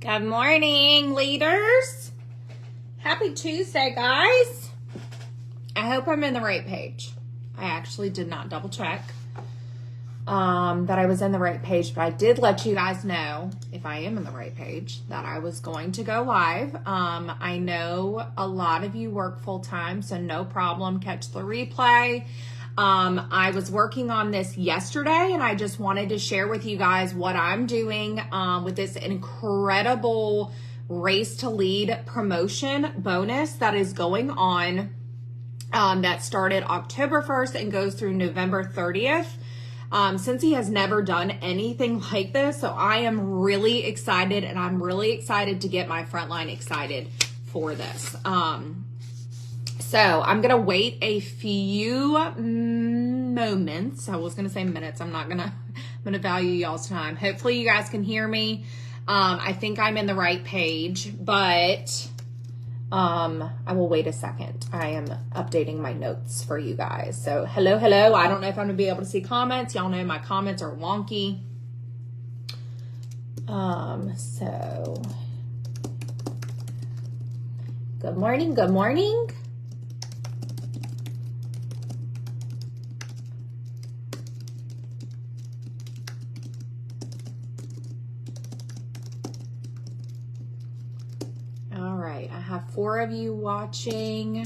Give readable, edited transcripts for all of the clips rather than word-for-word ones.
Good morning, leaders. Happy Tuesday, guys. I hope I'm in the right page. I actually did not double check that I was in the right page, but I did let you guys know, if I am in the right page, that I was going to go live. I know a lot of you work full time, so no problem. Catch the replay. I was working on this yesterday, and I just wanted to share with you guys what I'm doing with this incredible Race to Lead promotion bonus that is going on that started October 1st and goes through November 30th. Since he has never done anything like this, so I am really excited, and I'm really excited to get my frontline excited for this. So I'm going to wait a few moments. I was going to say minutes. I'm going to value y'all's time. Hopefully you guys can hear me. I think I'm in the right page, but I will wait a second. I am updating my notes for you guys. So hello. I don't know if I'm going to be able to see comments. Y'all know my comments are wonky. So good morning. All right, I have 4 of you watching.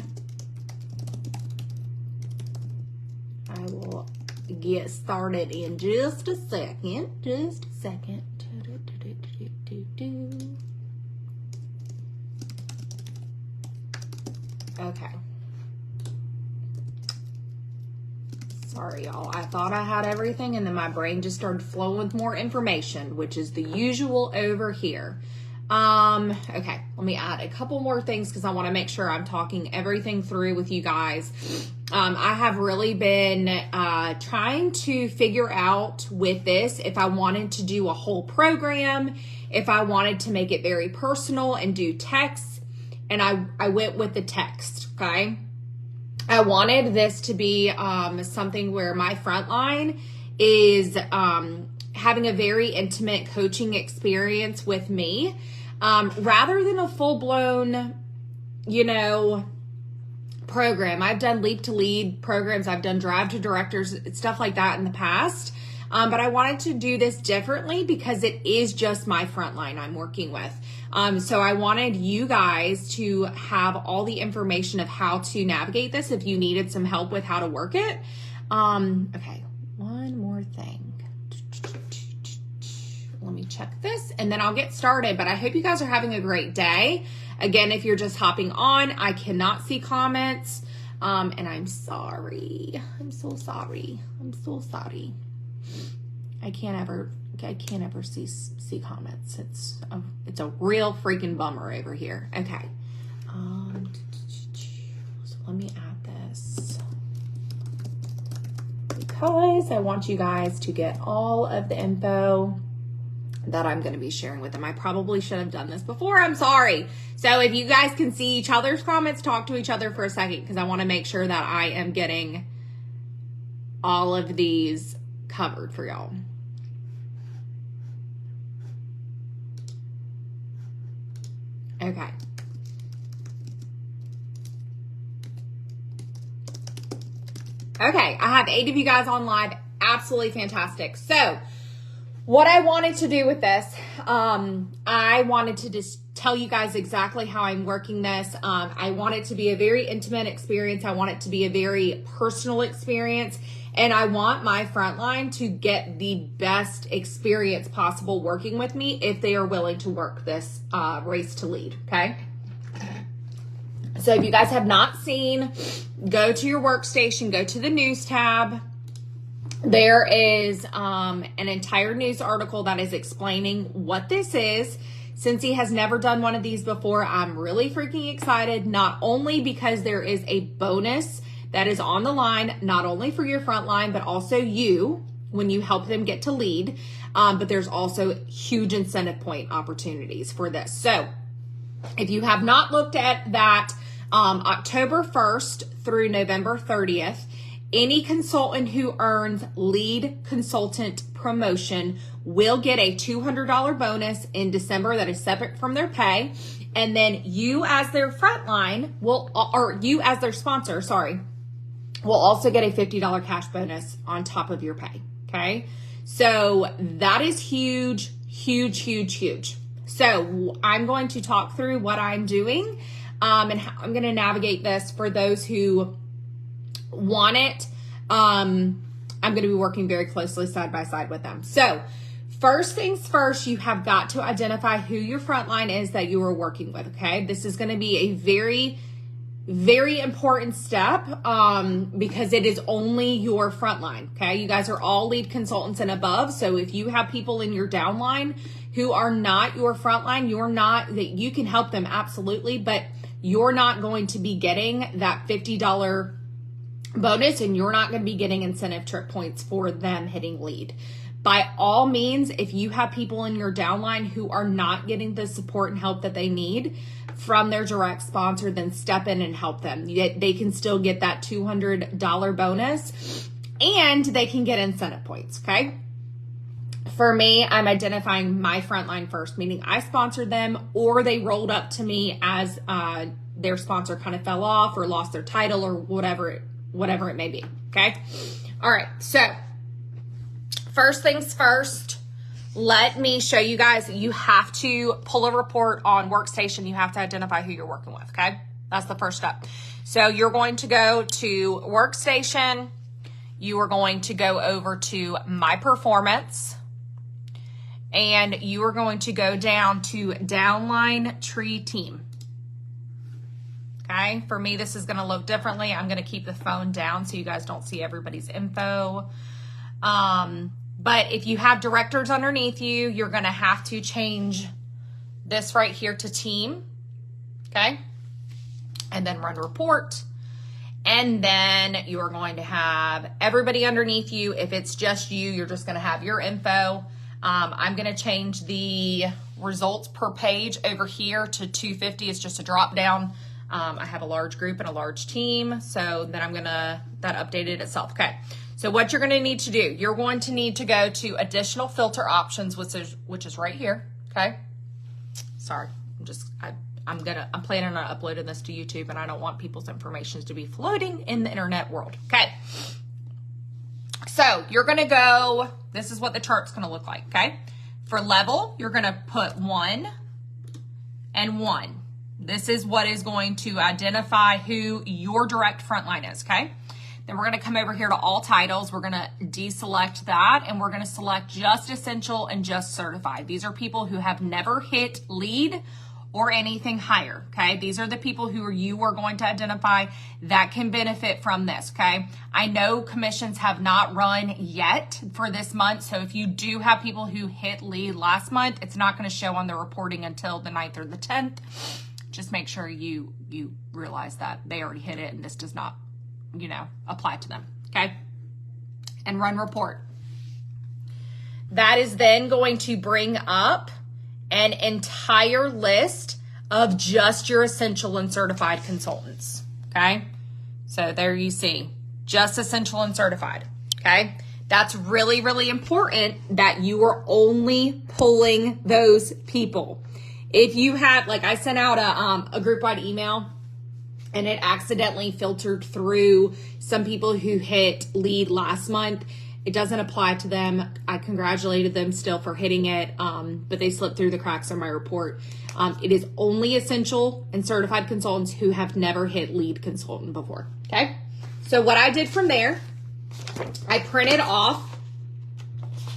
I will get started in just a second. Okay. Sorry, y'all. I thought I had everything, and then my brain just started flowing with more information, which is the usual over here. Okay, let me add a couple more things because I want to make sure I'm talking everything through with you guys. I have really been trying to figure out with this if I wanted to do a whole program, if I wanted to make it very personal and do text, and I went with the text, okay? I wanted this to be something where my frontline is having a very intimate coaching experience with me. Rather than a full-blown, program. I've done Leap to Lead programs. I've done Drive to Directors, stuff like that in the past. But I wanted to do this differently because it is just my frontline I'm working with. So I wanted you guys to have all the information of how to navigate this if you needed some help with how to work it. Okay, one more thing. Let me check this and then I'll get started, but I hope you guys are having a great day. Again, if you're just hopping on, I cannot see comments, and I'm sorry. I'm so sorry. I can't ever see comments. It's a real freaking bummer over here. Okay. So let me add this because I want you guys to get all of the info that I'm going to be sharing with them. I probably should have done this before. I'm sorry. So if you guys can see each other's comments, talk to each other for a second because I want to make sure that I am getting all of these covered for y'all. Okay. Okay, I have 8 of you guys on live. Absolutely fantastic. So what I wanted to do with this, I wanted to just tell you guys exactly how I'm working this. I want it to be a very intimate experience. I want it to be a very personal experience. And I want my frontline to get the best experience possible working with me if they are willing to work this Race to Lead, okay? So if you guys have not seen, go to your workstation, go to the news tab. There is an entire news article that is explaining what this is. Since he has never done one of these before, I'm really freaking excited, not only because there is a bonus that is on the line, not only for your front line, but also you when you help them get to lead. But there's also huge incentive point opportunities for this. So if you have not looked at that, October 1st through November 30th, any consultant who earns lead consultant promotion will get a $200 bonus in December that is separate from their pay. And then you as their frontline or you as their sponsor, will also get a $50 cash bonus on top of your pay. Okay. So that is huge, huge, huge, huge. So I'm going to talk through what I'm doing and how I'm going to navigate this for those who want it. I'm going to be working very closely side by side with them. So first things first, you have got to identify who your frontline is that you are working with. Okay. This is going to be a very, very important step because it is only your frontline. Okay. You guys are all lead consultants and above. So if you have people in your downline who are not your frontline, you can help them absolutely, but you're not going to be getting that $50 bonus and you're not going to be getting incentive trip points for them hitting lead. By all means, if you have people in your downline who are not getting the support and help that they need from their direct sponsor, then step in and help them. They can still get that $200 bonus and they can get incentive points, okay? For me, I'm identifying my frontline first, meaning I sponsored them or they rolled up to me as their sponsor kind of fell off or lost their title or whatever it may be, okay? All right, so first things first, let me show you guys, you have to pull a report on Workstation. You have to identify who you're working with, okay? That's the first step. So you're going to go to Workstation. You are going to go over to My Performance. And you are going to go down to Downline Tree Team. Okay, for me, this is going to look differently. I'm going to keep the phone down so you guys don't see everybody's info. But if you have directors underneath you, you're going to have to change this right here to team. Okay, and then run report. And then you're going to have everybody underneath you. If it's just you, you're just going to have your info. I'm going to change the results per page over here to 250. It's just a drop down. I have a large group and a large team. So then that updated itself. Okay. So what you're going to need to do, you're going to need to go to additional filter options, which is right here. Okay. Sorry. I'm planning on uploading this to YouTube and I don't want people's information to be floating in the internet world. Okay. So you're going to go, this is what the chart's going to look like, okay? For level, you're going to put 1 and 1. This is what is going to identify who your direct frontline is, okay? Then we're going to come over here to all titles. We're going to deselect that and we're going to select just Essential and just Certified. These are people who have never hit lead or anything higher, okay? These are the people who you are going to identify that can benefit from this, okay? I know commissions have not run yet for this month, so if you do have people who hit lead last month, it's not gonna show on the reporting until the 9th or the 10th. Just make sure you realize that they already hit it and this does not, apply to them, okay? And run report. That is then going to bring up an entire list of just your Essential and Certified consultants, okay? So there you see, just Essential and Certified, okay? That's really, really important that you are only pulling those people. If you have, like I sent out a group-wide email and it accidentally filtered through some people who hit lead last month. It doesn't apply to them. I congratulated them still for hitting it, but they slipped through the cracks on my report. It is only Essential and Certified consultants who have never hit lead consultant before, okay? So what I did from there, I printed off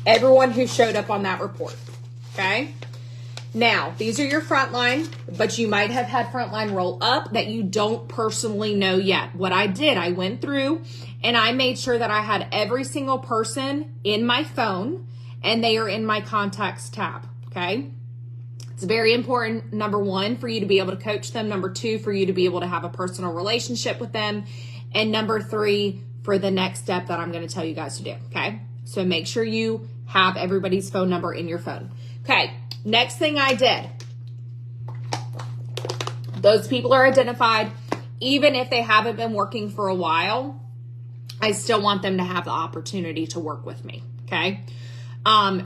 everyone who showed up on that report, okay? Now, these are your frontline, but you might have had frontline roll up that you don't personally know yet. What I did, I went through and I made sure that I had every single person in my phone and they are in my contacts tab, okay? It's very important, number 1, for you to be able to coach them. Number 2, for you to be able to have a personal relationship with them. And number 3, for the next step that I'm going to tell you guys to do, okay? So make sure you have everybody's phone number in your phone. Okay, next thing I did, those people are identified. Even if they haven't been working for a while, I still want them to have the opportunity to work with me, okay?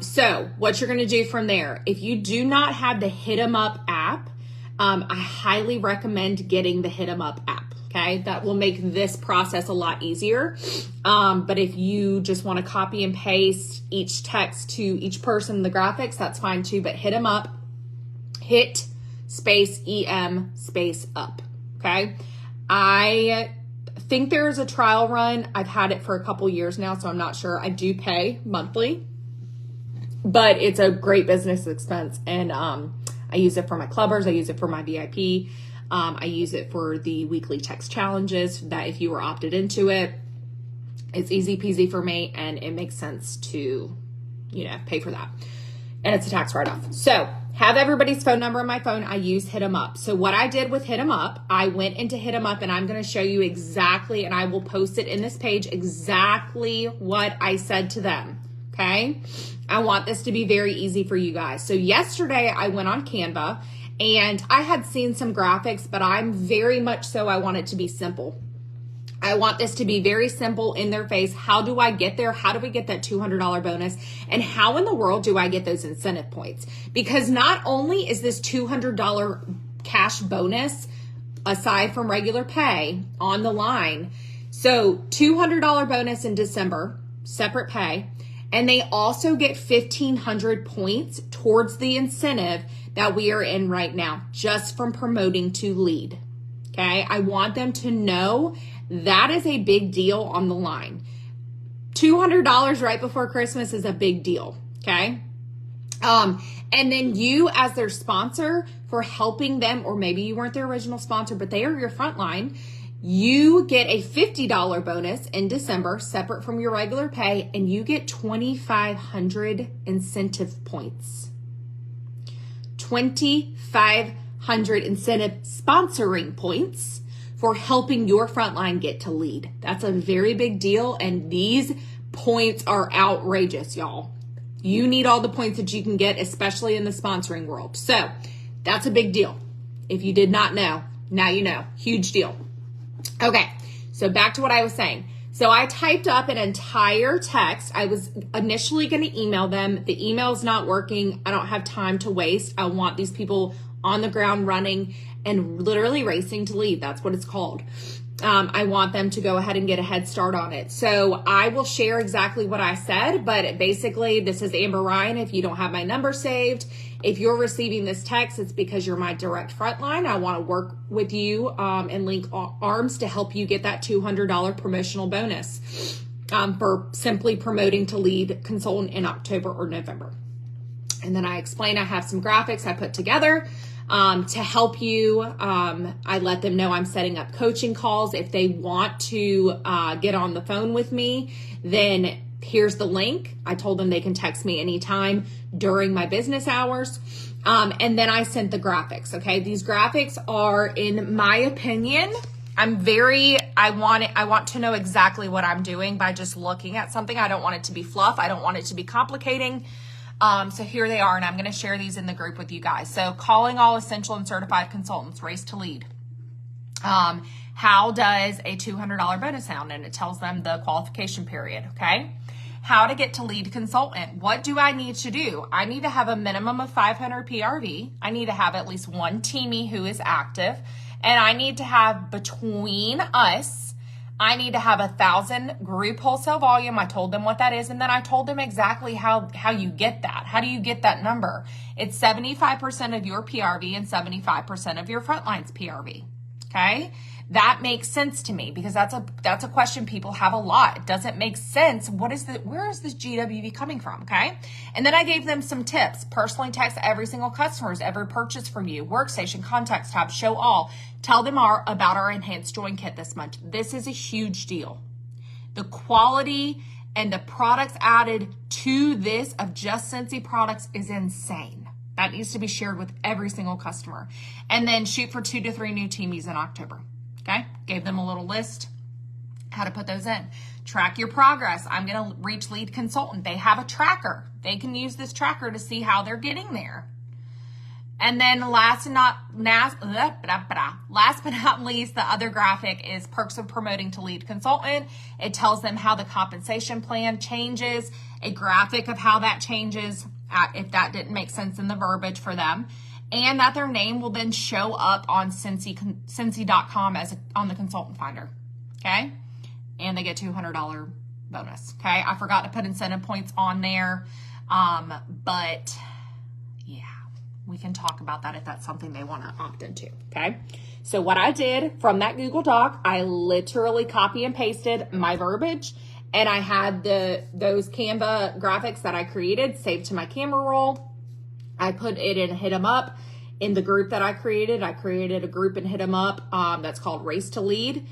So what you're going to do from there, if you do not have the Hit 'em Up app, I highly recommend getting the Hit 'em Up app. Okay, that will make this process a lot easier. But if you just want to copy and paste each text to each person, the graphics, that's fine too. But Hit 'em Up, hit space EM space up. Okay, I think there is a trial run. I've had it for a couple years now, so I'm not sure. I do pay monthly, but it's a great business expense, and I use it for my clubbers. I use it for my VIP. I use it for the weekly text challenges that if you were opted into it, it's easy peasy for me, and it makes sense to, pay for that. And it's a tax write-off. So have everybody's phone number on my phone. I use Hit 'em Up. So what I did with Hit 'em Up, I went into Hit 'em Up, and I'm going to show you exactly, and I will post it in this page, exactly what I said to them. Okay. I want this to be very easy for you guys. So yesterday I went on Canva, and I had seen some graphics, but I'm very much so, I want it to be simple. I want this to be very simple, in their face. How do I get there? How do we get that $200 bonus? And how in the world do I get those incentive points? Because not only is this $200 cash bonus, aside from regular pay, on the line, so $200 bonus in December, separate pay, and they also get 1,500 points towards the incentive that we are in right now, just from promoting to lead. Okay, I want them to know that is a big deal on the line. $200 right before Christmas is a big deal. Okay. And then you, as their sponsor, for helping them, or maybe you weren't their original sponsor, but they are your frontline, you get a $50 bonus in December, separate from your regular pay, and you get 2,500 incentive points. 2,500 incentive sponsoring points for helping your frontline get to lead. That's a very big deal, and these points are outrageous, y'all. You need all the points that you can get, especially in the sponsoring world. So that's a big deal. If you did not know, now you know. Huge deal. Okay, so back to what I was saying. So I typed up an entire text. I was initially going to email them. The email's not working. I don't have time to waste. I want these people on the ground running and literally racing to lead. That's what it's called. I want them to go ahead and get a head start on it. So I will share exactly what I said, but basically this is Amber Ryan. If you don't have my number saved, if you're receiving this text, it's because you're my direct frontline. I want to work with you and link arms to help you get that $200 promotional bonus for simply promoting to lead consultant in October or November. And then I explain, I have some graphics I put together to help you. I let them know I'm setting up coaching calls. If they want to get on the phone with me, then here's the link. I told them they can text me anytime during my business hours. And then I sent the graphics. Okay. These graphics are, in my opinion, I want to know exactly what I'm doing by just looking at something. I don't want it to be fluff. I don't want it to be complicating. So here they are, and I'm going to share these in the group with you guys. So calling all essential and certified consultants, race to lead. How does a $200 bonus sound? And it tells them the qualification period. Okay. How to get to lead consultant. What do I need to do? I need to have a minimum of 500 PRV. I need to have at least one teamie who is active, and I need to have, between us, I need to have 1,000 group wholesale volume. I told them what that is. And then I told them exactly how you get that. How do you get that number? It's 75% of your PRV and 75% of your frontline's PRV. Okay. That makes sense to me, because that's a question people have a lot. It doesn't make sense. Where is this GWV coming from? Okay. And then I gave them some tips. Personally text every single customer's every purchase from you. Workstation, contacts tab, show all. Tell them about our enhanced join kit this month. This is a huge deal. The quality and the products added to this of Just Scentsy products is insane. That needs to be shared with every single customer. And then shoot for 2 to 3 new teamies in October. Okay, gave them a little list, how to put those in. Track your progress. I'm going to reach lead consultant. They have a tracker. They can use this tracker to see how they're getting there. And then last but not least, the other graphic is perks of promoting to lead consultant. It tells them how the compensation plan changes, a graphic of how that changes, if that didn't make sense in the verbiage for them, and that their name will then show up on Cincy.com as on the consultant finder. Okay. And they get $200 bonus. Okay. I forgot to put incentive points on there. But yeah, we can talk about that if that's something they want to opt into. Okay. So what I did from that Google Doc, I literally copy and pasted my verbiage, and I had those Canva graphics that I created saved to my camera roll. I put it in Hit 'em Up in the group that I created. I created a group in Hit 'em Up that's called Race to Lead.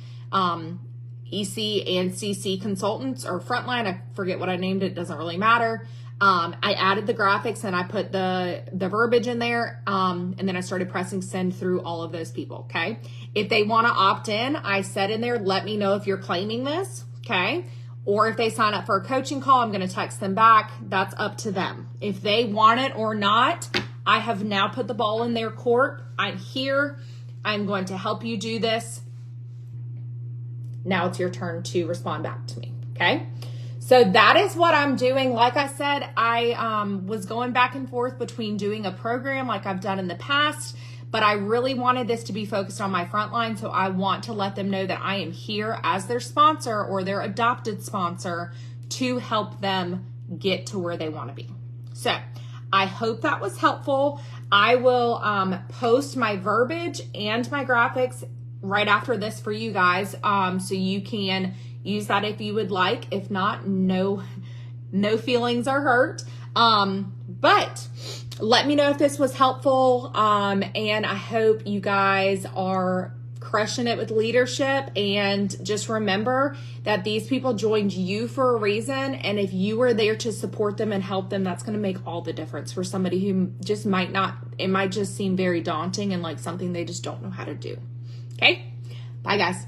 EC and CC consultants or frontline. I forget what I named it. Doesn't really matter. I added the graphics and I put the verbiage in there. And then I started pressing send through all of those people. Okay. If they want to opt in, I said in there, let me know if you're claiming this. Okay. Or if they sign up for a coaching call, I'm going to text them back. That's up to them. If they want it or not, I have now put the ball in their court. I'm here. I'm going to help you do this. Now it's your turn to respond back to me. Okay. So that is what I'm doing. Like I said, I was going back and forth between doing a program like I've done in the past, but I really wanted this to be focused on my frontline. So I want to let them know that I am here as their sponsor or their adopted sponsor to help them get to where they want to be. So I hope that was helpful. I will post my verbiage and my graphics right after this for you guys. So you can use that if you would like. If not, no feelings are hurt. But let me know if this was helpful. And I hope you guys are crushing it with leadership. And just remember that these people joined you for a reason. And if you were there to support them and help them, that's going to make all the difference for somebody who just might not, it might just seem very daunting and like something they just don't know how to do. Okay. Bye guys.